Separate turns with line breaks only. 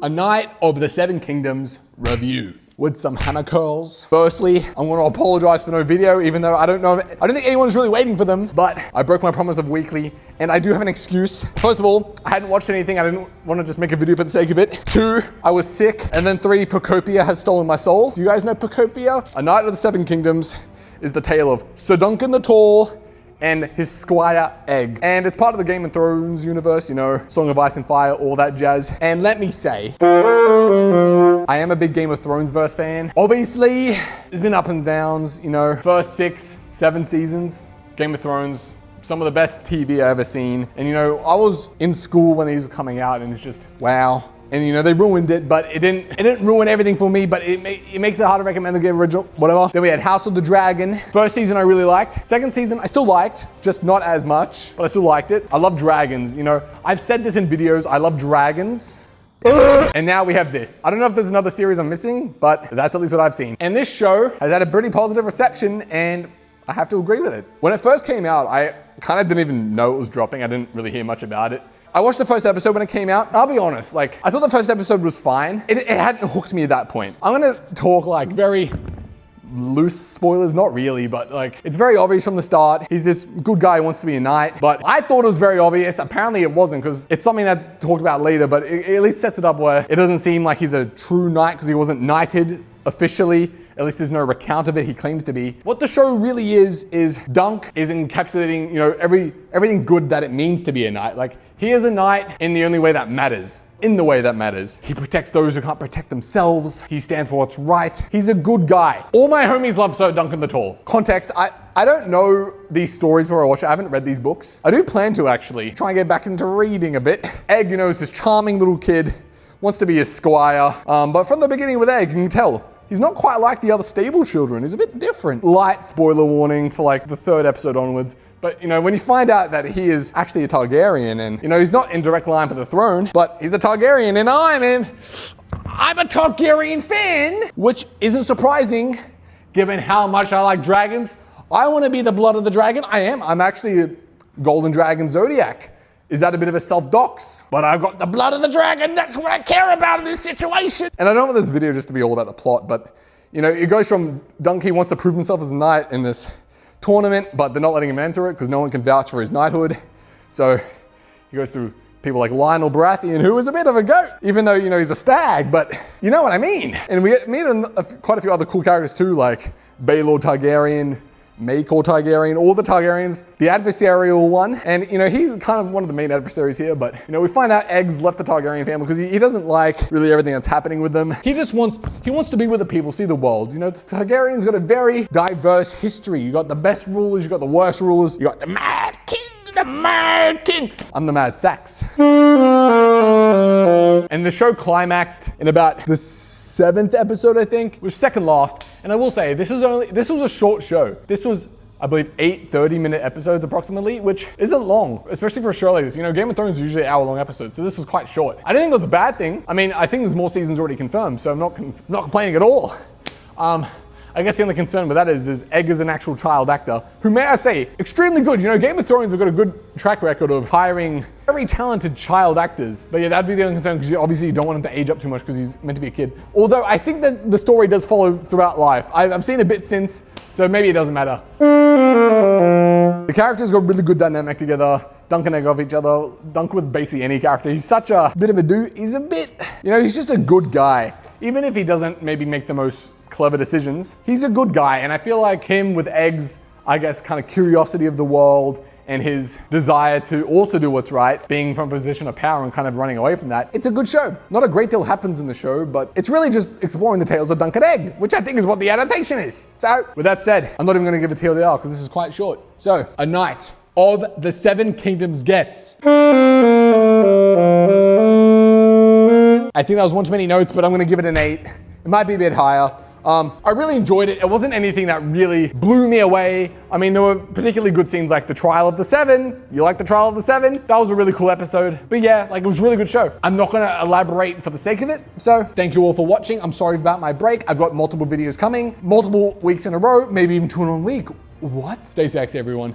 A Knight of the Seven Kingdoms review with some hammer curls. Firstly, I'm going to apologize for no video, even though I don't think anyone's really waiting for them, but I broke my promise of weekly, and I do have an excuse. First of all, I hadn't watched anything. I didn't want to just make a video for the sake of it. 2, I was sick. And then 3, Procopia has stolen my soul. Do you guys know Procopia? A Knight of the Seven Kingdoms is the tale of Sir Duncan the Tall and his squire Egg. And it's part of the Game of Thrones universe, you know, Song of Ice and Fire, all that jazz. And let me say, I am a big Game of Thrones verse fan. Obviously, there's been ups and downs, you know, first 6, 7 seasons, Game of Thrones, some of the best TV I've ever seen. And you know, I was in school when these were coming out and it's just, wow. And you know, they ruined it, but it didn't ruin everything for me, but it makes it hard to recommend the original, whatever. Then we had House of the Dragon. First season I really liked. Second season I still liked, just not as much, but I still liked it. I love dragons, you know. I've said this in videos, I love dragons. And now we have this. I don't know if there's another series I'm missing, but that's at least what I've seen. And this show has had a pretty positive reception, and I have to agree with it. When it first came out, I kind of didn't even know it was dropping. I didn't really hear much about it. I watched the first episode when it came out. I'll be honest, like, I thought the first episode was fine. It hadn't hooked me at that point. I'm gonna talk like very loose spoilers, not really, but like, it's very obvious from the start. He's this good guy who wants to be a knight, but I thought it was very obvious. Apparently it wasn't, because it's something that's talked about later, but it at least sets it up where it doesn't seem like he's a true knight because he wasn't knighted officially. At least there's no recount of it. He claims to be. What the show really is Dunk is encapsulating, you know, everything good that it means to be a knight. Like, he is a knight in the only way that matters. In the way that matters. He protects those who can't protect themselves. He stands for what's right. He's a good guy. All my homies love Sir Duncan the Tall. Context, I don't know these stories before I watch it. I haven't read these books. I do plan to actually try and get back into reading a bit. Egg, you know, is this charming little kid, wants to be a squire. But from the beginning with Egg, you can tell, he's not quite like the other stable children. He's a bit different. Light spoiler warning for like the 3rd episode onwards. But you know, when you find out that he is actually a Targaryen and you know, he's not in direct line for the throne, but he's a Targaryen and I'm a Targaryen fan, which isn't surprising given how much I like dragons. I want to be the blood of the dragon. I am. I'm actually a golden dragon zodiac. Is that a bit of a self-dox? But I've got the blood of the dragon. That's what I care about in this situation. And I don't want this video just to be all about the plot, but you know, it goes from Duncan wants to prove himself as a knight in this tournament, but they're not letting him enter it because no one can vouch for his knighthood. So he goes through people like Lionel Baratheon, who is a bit of a goat, even though, you know, he's a stag, but you know what I mean. And we meet quite a few other cool characters too, like Baelor Targaryen, Maekor Targaryen, all the Targaryens, the adversarial one. And, you know, he's kind of one of the main adversaries here, but, you know, we find out Egg's left the Targaryen family because he doesn't like really everything that's happening with them. He wants to be with the people, see the world. You know, the Targaryens got a very diverse history. You got the best rulers, you got the worst rulers, you got the Mad King. The Mad King. I'm the Mad Sax. And the show climaxed in about the 7th episode, I think. It was second last. And I will say, this was a short show. This was, I believe, 8 30-minute episodes approximately, which isn't long, especially for a show like this. You know, Game of Thrones is usually hour-long episodes, so this was quite short. I didn't think it was a bad thing. I mean, I think there's more seasons already confirmed, so I'm not complaining at all. I guess the only concern with that is Egg is an actual child actor, who, may I say, extremely good. You know, Game of Thrones have got a good track record of hiring very talented child actors. But yeah, that'd be the only concern, because obviously you don't want him to age up too much because he's meant to be a kid. Although I think that the story does follow throughout life. I've seen a bit since, so maybe it doesn't matter. The characters got really good dynamic together. Dunk and Egg off each other. Dunk with basically any character. He's such a bit of a dude. He's a bit, you know, he's just a good guy. Even if he doesn't maybe make the most clever decisions, he's a good guy. And I feel like him with Egg's, I guess, kind of curiosity of the world and his desire to also do what's right, being from a position of power and kind of running away from that. It's a good show. Not a great deal happens in the show, but it's really just exploring the tales of Duncan and Egg, which I think is what the adaptation is. So with that said, I'm not even going to give a TLDR because this is quite short. So, A Knight of the Seven Kingdoms gets... I think that was one too many notes, but I'm going to give it an 8. It might be a bit higher. I really enjoyed it. It wasn't anything that really blew me away. I mean, there were particularly good scenes like the Trial of the Seven. You like the Trial of the Seven? That was a really cool episode. But yeah, like, it was a really good show. I'm not gonna elaborate for the sake of it. So thank you all for watching. I'm sorry about my break. I've got multiple videos coming, multiple weeks in a row, maybe even 2 in a week. What? Stay sexy, everyone.